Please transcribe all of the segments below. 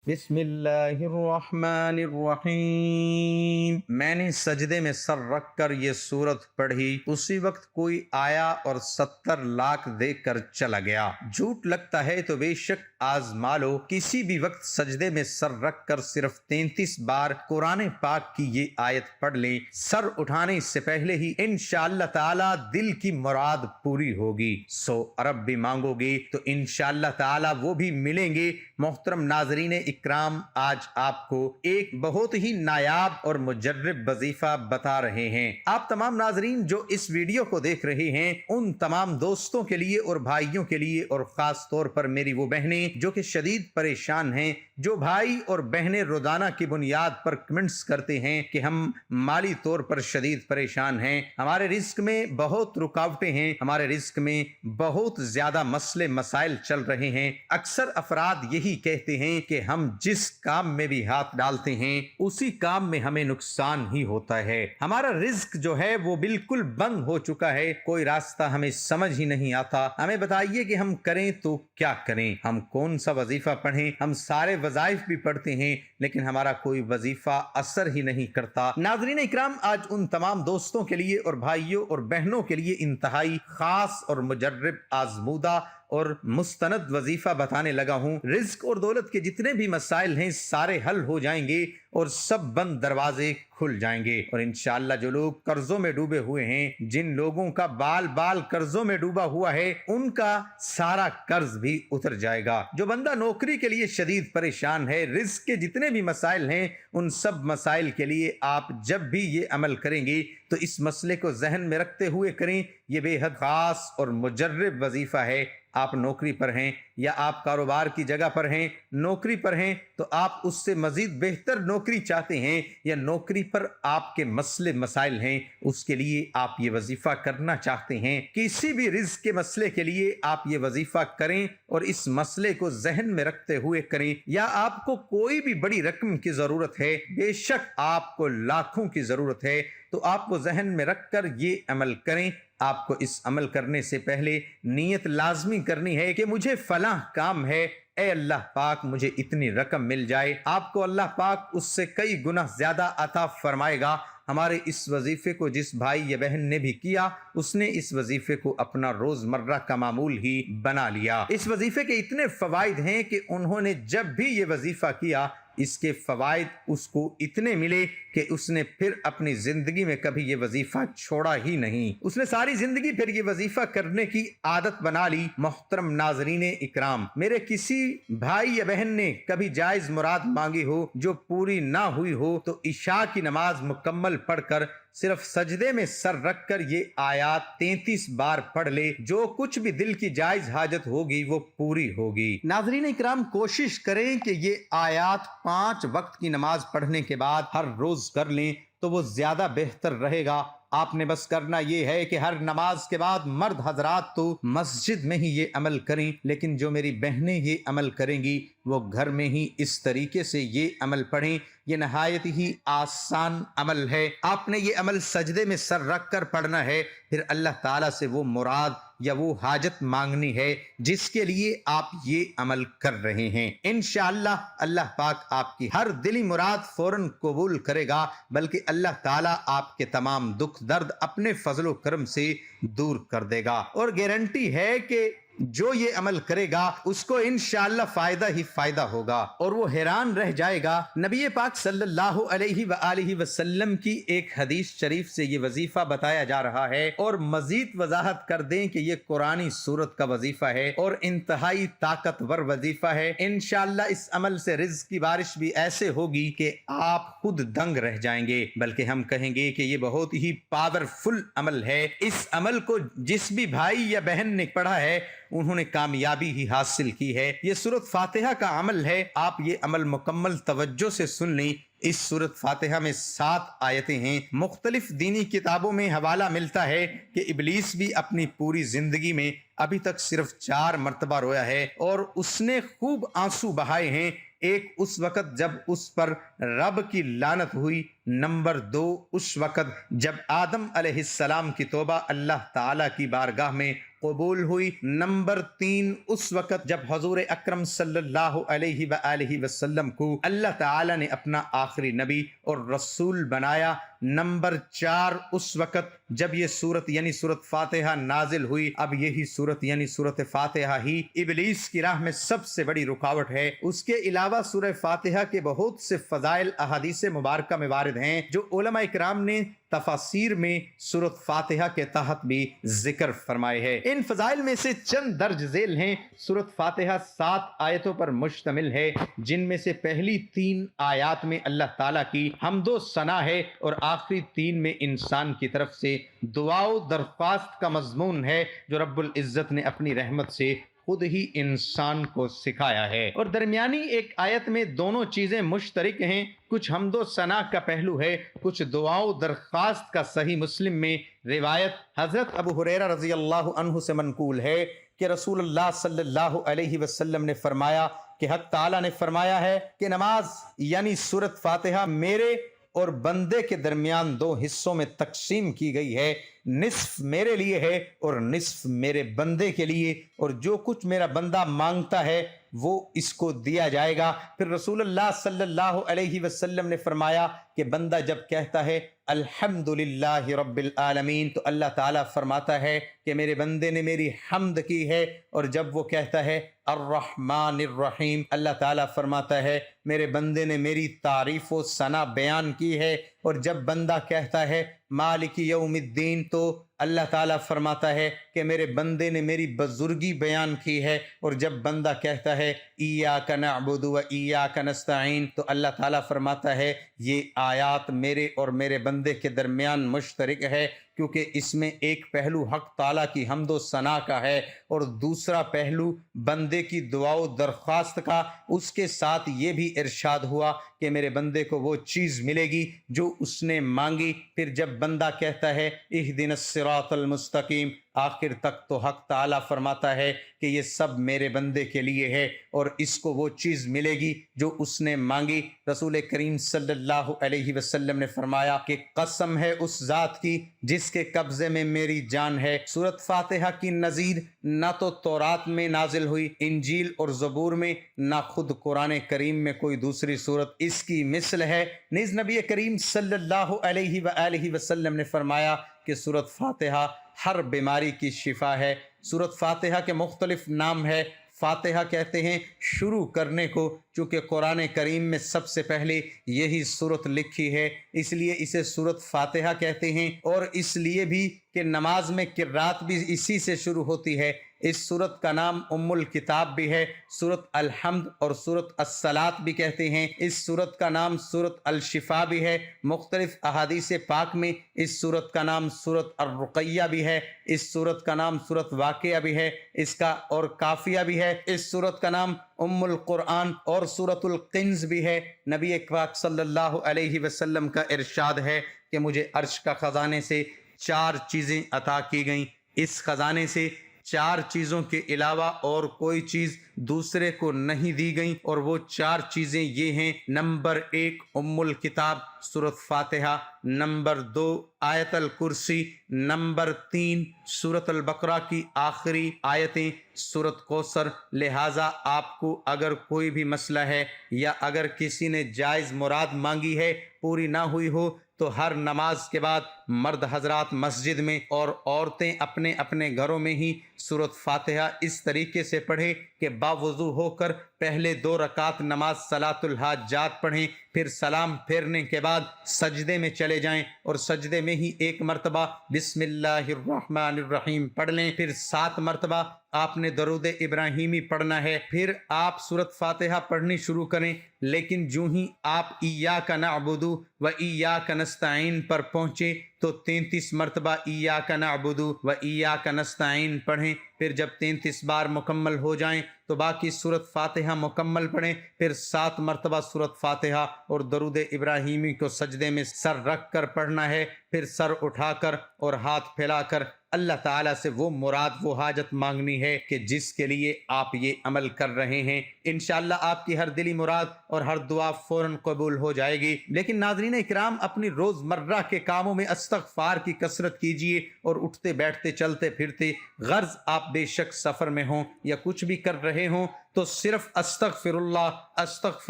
بسم اللہ الرحمن الرحیم۔ میں نے سجدے میں سر رکھ کر یہ سورت پڑھی، اسی وقت کوئی آیا اور 70 لاکھ دے کر چلا گیا۔ جھوٹ لگتا ہے تو بے شک آزما لو، کسی بھی وقت سجدے میں سر رکھ کر صرف 33 بار قرآن پاک کی یہ آیت پڑھ لیں، سر اٹھانے سے پہلے ہی انشاءاللہ تعالی دل کی مراد پوری ہوگی۔ سو عرب بھی مانگو گے تو انشاءاللہ تعالی وہ بھی ملیں گے۔ محترم ناظرین اکرام، آج آپ کو ایک بہت ہی نایاب اور مجرب وظیفہ بتا رہے ہیں۔ آپ تمام ناظرین جو اس ویڈیو کو دیکھ رہے ہیں، ان تمام دوستوں کے لیے اور بھائیوں کے لیے، اور خاص طور پر میری وہ بہنیں جو کہ شدید پریشان ہیں، جو بھائی اور بہنیں روزانہ کی بنیاد پر کمنٹس کرتے ہیں کہ ہم مالی طور پر شدید پریشان ہیں، ہمارے رزق میں بہت رکاوٹیں ہیں، ہمارے رزق میں بہت زیادہ مسئلے مسائل چل رہے ہیں۔ اکثر افراد یہی کہتے ہیں کہ ہم جس کام میں بھی ہاتھ ڈالتے ہیں اسی کام میں ہمیں نقصان ہی ہوتا ہے، ہمارا رزق جو ہے وہ بالکل بند ہو چکا ہے، کوئی راستہ ہمیں سمجھ ہی نہیں آتا، ہمیں بتائیے کہ ہم کریں تو کیا کریں، ہم کون سا وظیفہ پڑھیں، ہم سارے وظائف بھی پڑھتے ہیں لیکن ہمارا کوئی وظیفہ اثر ہی نہیں کرتا۔ ناظرین اکرام، آج ان تمام دوستوں کے لیے اور بھائیوں اور بہنوں کے لیے انتہائی خاص اور مجرب، آزمودہ اور مستند وظیفہ بتانے لگا ہوں۔ رزق اور دولت کے جتنے بھی مسائل ہیں سارے حل ہو جائیں گے اور سب بند دروازے کھل جائیں گے، اور انشاءاللہ جو لوگ قرضوں میں ڈوبے ہوئے ہیں، جن لوگوں کا بال بال قرضوں میں ڈوبا ہوا ہے، ان کا سارا قرض بھی اتر جائے گا۔ جو بندہ نوکری کے لیے شدید پریشان ہے، رزق کے جتنے بھی مسائل ہیں، ان سب مسائل کے لیے آپ جب بھی یہ عمل کریں گے تو اس مسئلے کو ذہن میں رکھتے ہوئے کریں۔ یہ بے حد خاص اور مجرب وظیفہ ہے۔ آپ نوکری پر ہیں یا آپ کاروبار کی جگہ پر ہیں، نوکری پر ہیں تو آپ اس سے مزید بہتر نوکری چاہتے ہیں، یا نوکری پر آپ کے مسئلے مسائل ہیں، اس کے لیے آپ یہ وظیفہ کرنا چاہتے ہیں، کسی بھی رزق کے مسئلے کے لیے آپ یہ وظیفہ کریں اور اس مسئلے کو ذہن میں رکھتے ہوئے کریں۔ یا آپ کو کوئی بھی بڑی رقم کی ضرورت ہے، بے شک آپ کو لاکھوں کی ضرورت ہے، تو آپ کو ذہن میں رکھ کر یہ عمل کریں۔ آپ کو اس عمل کرنے سے پہلے نیت لازمی کرنی ہے کہ مجھے فلاں کام ہے، اے اللہ پاک مجھے اتنی رقم مل جائے۔ آپ کو اللہ پاک اس سے کئی گنا زیادہ عطا فرمائے گا۔ ہمارے اس وظیفے کو جس بھائی یا بہن نے بھی کیا، اس نے اس وظیفے کو اپنا روزمرہ کا معمول ہی بنا لیا۔ اس وظیفے کے اتنے فوائد ہیں کہ انہوں نے جب بھی یہ وظیفہ کیا، اس کے فوائد اس کو اتنے ملے کہ اس نے پھر اپنی زندگی میں کبھی یہ وظیفہ چھوڑا ہی نہیں، اس نے ساری زندگی پھر یہ وظیفہ کرنے کی عادت بنا لی۔ محترم ناظرین اکرام، میرے کسی بھائی یا بہن نے کبھی جائز مراد مانگی ہو جو پوری نہ ہوئی ہو تو عشاء کی نماز مکمل پڑھ کر صرف سجدے میں سر رکھ کر یہ آیات 33 بار پڑھ لے، جو کچھ بھی دل کی جائز حاجت ہوگی وہ پوری ہوگی۔ ناظرین اکرام، کوشش کریں کہ یہ آیات 5 وقت کی نماز پڑھنے کے بعد ہر روز کر لیں تو وہ زیادہ بہتر رہے گا۔ آپ نے بس کرنا یہ ہے کہ ہر نماز کے بعد مرد حضرات تو مسجد میں ہی یہ عمل کریں، لیکن جو میری بہنیں یہ عمل کریں گی وہ گھر میں ہی اس طریقے سے یہ عمل پڑھیں۔ یہ نہایت ہی آسان عمل ہے۔ آپ نے یہ عمل سجدے میں سر رکھ کر پڑھنا ہے، پھر اللہ تعالیٰ سے وہ مراد یا وہ حاجت مانگنی ہے جس کے لیے آپ یہ عمل کر رہے ہیں۔ انشاءاللہ اللہ پاک آپ کی ہر دلی مراد فوراً قبول کرے گا، بلکہ اللہ تعالیٰ آپ کے تمام دکھ درد اپنے فضل و کرم سے دور کر دے گا، اور گارنٹی ہے کہ جو یہ عمل کرے گا اس کو انشاءاللہ فائدہ ہی فائدہ ہوگا، اور وہ حیران رہ جائے گا۔ نبی پاک صلی اللہ علیہ وآلہ وسلم کی ایک حدیث شریف سے یہ وظیفہ بتایا جا رہا ہے، اور مزید وضاحت کر دیں کہ یہ قرآنی سورت کا وظیفہ ہے اور انتہائی طاقتور وظیفہ ہے۔ انشاءاللہ اس عمل سے رزق کی بارش بھی ایسے ہوگی کہ آپ خود دنگ رہ جائیں گے، بلکہ ہم کہیں گے کہ یہ بہت ہی پاورفل عمل ہے۔ اس عمل کو جس بھی بھائی یا بہن نے پڑھا ہے انہوں نے کامیابی ہی حاصل کی ہے۔ یہ سورۃ فاتحہ کا عمل ہے، آپ یہ عمل مکمل توجہ سے سن لیں۔ اس سورۃ فاتحہ میں 7 آیتیں ہیں۔ مختلف دینی کتابوں میں حوالہ ملتا ہے کہ ابلیس بھی اپنی پوری زندگی میں ابھی تک صرف 4 مرتبہ رویا ہے، اور اس نے خوب آنسو بہائے ہیں۔ ایک اس وقت جب اس پر رب کی لعنت ہوئی، نمبر 2 اس وقت جب آدم علیہ السلام کی توبہ اللہ تعالیٰ کی بارگاہ میں قبول ہوئی۔ نمبر 3 اس وقت جب حضور اکرم صلی اللہ علیہ وآلہ وسلم کو اللہ تعالی نے اپنا آخری نبی اور رسول بنایا۔ نمبر 4 اس وقت جب یہ سورت یعنی سورت فاتحہ نازل ہوئی۔ اب یہی سورت یعنی سورت فاتحہ ہی ابلیس کی راہ میں سب سے بڑی رکاوٹ ہے۔ اس کے علاوہ سورہ فاتحہ کے بہت سے فضائل احادیث مبارکہ میں وارد ہیں جو علماء اکرام نے تفاسیر میں سورت فاتحہ کے تحت بھی ذکر فرمائے ہیں۔ ان فضائل میں سے چند درج ذیل ہیں۔ سورت فاتحہ 7 آیتوں پر مشتمل ہے، جن میں سے پہلی 3 آیات میں اللہ تعالیٰ کی حمد و ثنا ہے اور آخری 3 میں انسان کی طرف سے دعا و درخواست کا مضمون ہے جو رب العزت نے اپنی رحمت سے خود ہی انسان کو سکھایا ہے۔ اور درمیانی ایک آیت میں دونوں چیزیں مشترک ہیں، کچھ حمد و ثنا کا پہلو ہے، کچھ دعا و درخواست کا۔ صحیح مسلم میں روایت حضرت ابو ہریرہ رضی اللہ عنہ سے منقول ہے کہ رسول اللہ صلی اللہ علیہ وسلم نے فرمایا کہ حق تعالیٰ نے فرمایا ہے کہ نماز یعنی سورت فاتحہ میرے اور بندے کے درمیان 2 حصوں میں تقسیم کی گئی ہے، نصف میرے لیے ہے اور نصف میرے بندے کے لیے، اور جو کچھ میرا بندہ مانگتا ہے وہ اس کو دیا جائے گا۔ پھر رسول اللہ صلی اللہ علیہ وسلم نے فرمایا کہ بندہ جب کہتا ہے الحمدللہ رب العالمین تو اللہ تعالیٰ فرماتا ہے کہ میرے بندے نے میری حمد کی ہے، اور جب وہ کہتا ہے الرحمن الرحیم اللہ تعالیٰ فرماتا ہے میرے بندے نے میری تعریف و ثنا بیان کی ہے، اور جب بندہ کہتا ہے مالک یوم الدین تو اللہ تعالیٰ فرماتا ہے کہ میرے بندے نے میری بزرگی بیان کی ہے، اور جب بندہ کہتا ہے ایاک نعبد و ایاک نستعین تو اللہ تعالیٰ فرماتا ہے یہ آیات میرے اور میرے بندے کے درمیان مشترک ہے، کیونکہ اس میں ایک پہلو حق تعالیٰ کی حمد و ثنا کا ہے اور دوسرا پہلو بندے کی دعا و درخواست کا۔ اس کے ساتھ یہ بھی ارشاد ہوا کہ میرے بندے کو وہ چیز ملے گی جو اس نے مانگی۔ پھر جب بندہ کہتا ہے اہدنا الصراط المستقیم آخر تک تو حق تعالیٰ فرماتا ہے کہ یہ سب میرے بندے کے لیے ہے اور اس کو وہ چیز ملے گی جو اس نے مانگی۔ رسول کریم صلی اللہ علیہ وسلم نے فرمایا کہ قسم ہے اس ذات کی جس کے قبضے میں میری جان ہے، سورت فاتحہ کی نظیر نہ تو تورات میں نازل ہوئی، انجیل اور زبور میں، نہ خود قرآن کریم میں کوئی دوسری سورت اس کی مثل ہے۔ نیز نبی کریم صلی اللہ علیہ وآلہ وسلم نے فرمایا کہ سورت فاتحہ ہر بیماری کی شفا ہے۔ سورت فاتحہ کے مختلف نام ہے۔ فاتحہ کہتے ہیں شروع کرنے کو، چونکہ قرآن کریم میں سب سے پہلے یہی سورت لکھی ہے اس لیے اسے سورت فاتحہ کہتے ہیں، اور اس لیے بھی کہ نماز میں قرات بھی اسی سے شروع ہوتی ہے۔ اس سورت کا نام ام الکتاب بھی ہے، سورت الحمد اور سورت الصلاۃ بھی کہتے ہیں۔ اس سورت کا نام سورت الشفا بھی ہے۔ مختلف احادیث پاک میں اس سورت کا نام سورت الرقیہ بھی ہے، اس سورت کا نام سورت واقعہ بھی ہے، اس کا اور کافیہ بھی ہے۔ اس سورت کا نام ام القرآن اور سورت الکنز بھی ہے۔ نبی پاک صلی اللہ علیہ وسلم کا ارشاد ہے کہ مجھے عرش کا خزانے سے 4 چیزیں عطا کی گئیں، اس خزانے سے 4 چیزوں کے علاوہ اور کوئی چیز دوسرے کو نہیں دی گئیں، اور وہ 4 چیزیں یہ ہیں: نمبر 1 ام الکتاب سورت فاتحہ، نمبر 2 آیت الکرسی، نمبر 3 سورت البقرہ کی آخری آیتیں سورت کوثر۔ لہٰذا آپ کو اگر کوئی بھی مسئلہ ہے یا اگر کسی نے جائز مراد مانگی ہے پوری نہ ہوئی ہو تو ہر نماز کے بعد مرد حضرات مسجد میں اور عورتیں اپنے اپنے گھروں میں ہی سورت فاتحہ اس طریقے سے پڑھیں کہ باوضو ہو کر پہلے 2 رکعت نماز صلاۃ الحاجات پڑھیں، پھر سلام پھیرنے کے بعد سجدے میں چلے جائیں اور سجدے میں ہی 1 مرتبہ بسم اللہ الرحمن الرحیم پڑھ لیں، پھر 7 مرتبہ آپ نے درود ابراہیمی پڑھنا ہے، پھر آپ سورت فاتحہ پڑھنی شروع کریں، لیکن جو ہی آپ ایاک نعبد و ایاک نستعین پر پہنچے تو 33 مرتبہ ایاک نعبد و ایاک نستعین پڑھیں، پھر جب 33 بار مکمل ہو جائیں تو باقی سورت فاتحہ مکمل پڑھیں، پھر 7 مرتبہ سورت فاتحہ اور درود ابراہیمی کو سجدے میں سر رکھ کر پڑھنا ہے، پھر سر اٹھا کر اور ہاتھ پھیلا کر اللہ تعالیٰ سے وہ مراد وہ حاجت مانگنی ہے کہ جس کے لیے آپ یہ عمل کر رہے ہیں۔ انشاءاللہ آپ کی ہر دلی مراد اور ہر دعا فوراً قبول ہو جائے گی۔ لیکن ناظرین اکرام، اپنی روزمرہ کے کاموں میں استغفار کی کثرت کیجئے اور اٹھتے بیٹھتے چلتے پھرتے، غرض آپ بے شک سفر میں ہوں یا کچھ بھی کر رہے ہوں، تو صرف استغفر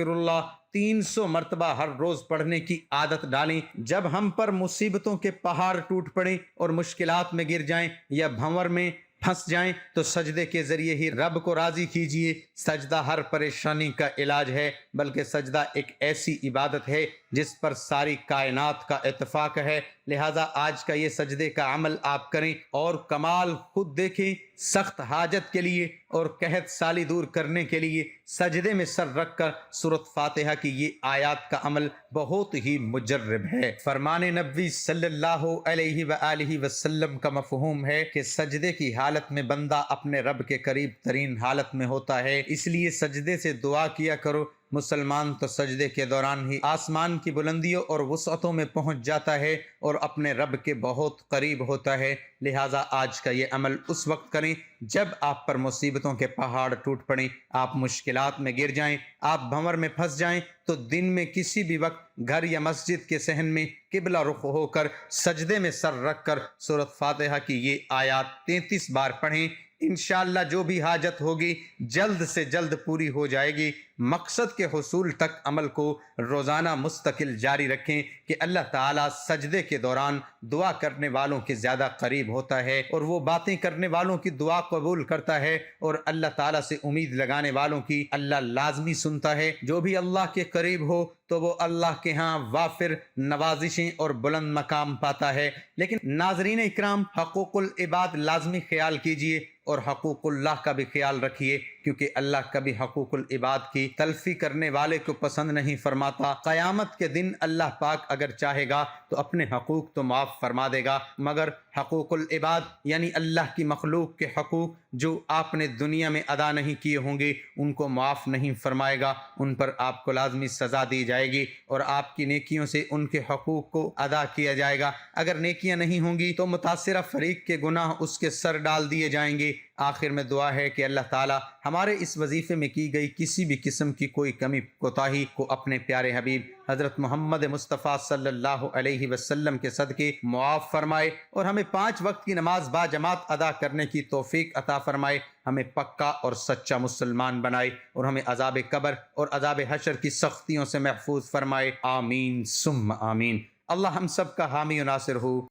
اللہ 300 مرتبہ ہر روز پڑھنے کی عادت ڈالیں۔ جب ہم پر مصیبتوں کے پہاڑ ٹوٹ پڑیں اور مشکلات میں گر جائیں یا بھنور میں پھنس جائیں تو سجدے کے ذریعے ہی رب کو راضی کیجئے۔ سجدہ ہر پریشانی کا علاج ہے، بلکہ سجدہ ایک ایسی عبادت ہے جس پر ساری کائنات کا اتفاق ہے۔ لہٰذا آج کا یہ سجدے کا عمل آپ کریں اور کمال خود دیکھیں۔ سخت حاجت کے لیے اور قحط سالی دور کرنے کے لیے سجدے میں سر رکھ کر سورۃ فاتحہ کی یہ آیات کا عمل بہت ہی مجرب ہے۔ فرمان نبوی صلی اللہ علیہ وآلہ وسلم کا مفہوم ہے کہ سجدے کی حالت میں بندہ اپنے رب کے قریب ترین حالت میں ہوتا ہے، اس لیے سجدے سے دعا کیا کرو۔ مسلمان تو سجدے کے دوران ہی آسمان کی بلندیوں اور وسعتوں میں پہنچ جاتا ہے اور اپنے رب کے بہت قریب ہوتا ہے۔ لہٰذا آج کا یہ عمل اس وقت کریں جب آپ پر مصیبتوں کے پہاڑ ٹوٹ پڑیں، آپ مشکلات میں گر جائیں، آپ بھنور میں پھنس جائیں، تو دن میں کسی بھی وقت گھر یا مسجد کے صحن میں قبلہ رخ ہو کر سجدے میں سر رکھ کر سورۃ فاتحہ کی یہ آیات 33 بار پڑھیں۔ انشاءاللہ جو بھی حاجت ہوگی جلد سے جلد پوری ہو جائے گی۔ مقصد کے حصول تک عمل کو روزانہ مستقل جاری رکھیں کہ اللہ تعالیٰ سجدے کے دوران دعا کرنے والوں کے زیادہ قریب ہوتا ہے اور وہ باتیں کرنے والوں کی دعا قبول کرتا ہے، اور اللہ تعالیٰ سے امید لگانے والوں کی اللہ لازمی سنتا ہے۔ جو بھی اللہ کے قریب ہو تو وہ اللہ کے ہاں وافر نوازشیں اور بلند مقام پاتا ہے۔ لیکن ناظرین اکرام، حقوق العباد لازمی خیال کیجئے اور حقوق اللہ کا بھی خیال رکھیے، کیونکہ اللہ کبھی حقوق العباد کی تلفی کرنے والے کو پسند نہیں فرماتا۔ قیامت کے دن اللہ پاک اگر چاہے گا تو اپنے حقوق تو معاف فرما دے گا، مگر حقوق العباد یعنی اللہ کی مخلوق کے حقوق جو آپ نے دنیا میں ادا نہیں کیے ہوں گے ان کو معاف نہیں فرمائے گا، ان پر آپ کو لازمی سزا دی جائے گی اور آپ کی نیکیوں سے ان کے حقوق کو ادا کیا جائے گا۔ اگر نیکیاں نہیں ہوں گی تو متاثرہ فریق کے گناہ اس کے سر ڈال دیے جائیں گے۔ آخر میں دعا ہے کہ اللہ تعالی ہمارے اس وظیفے میں کی گئی کسی بھی قسم کی کوئی کمی کوتاہی کو اپنے پیارے حبیب حضرت محمد مصطفیٰ صلی اللہ علیہ وسلم کے صدقے معاف فرمائے اور ہمیں 5 وقت کی نماز با جماعت ادا کرنے کی توفیق عطا فرمائے، ہمیں پکا اور سچا مسلمان بنائے اور ہمیں عذاب قبر اور عذاب حشر کی سختیوں سے محفوظ فرمائے۔ آمین ثم آمین۔ اللہ ہم سب کا حامی و ناصر ہو۔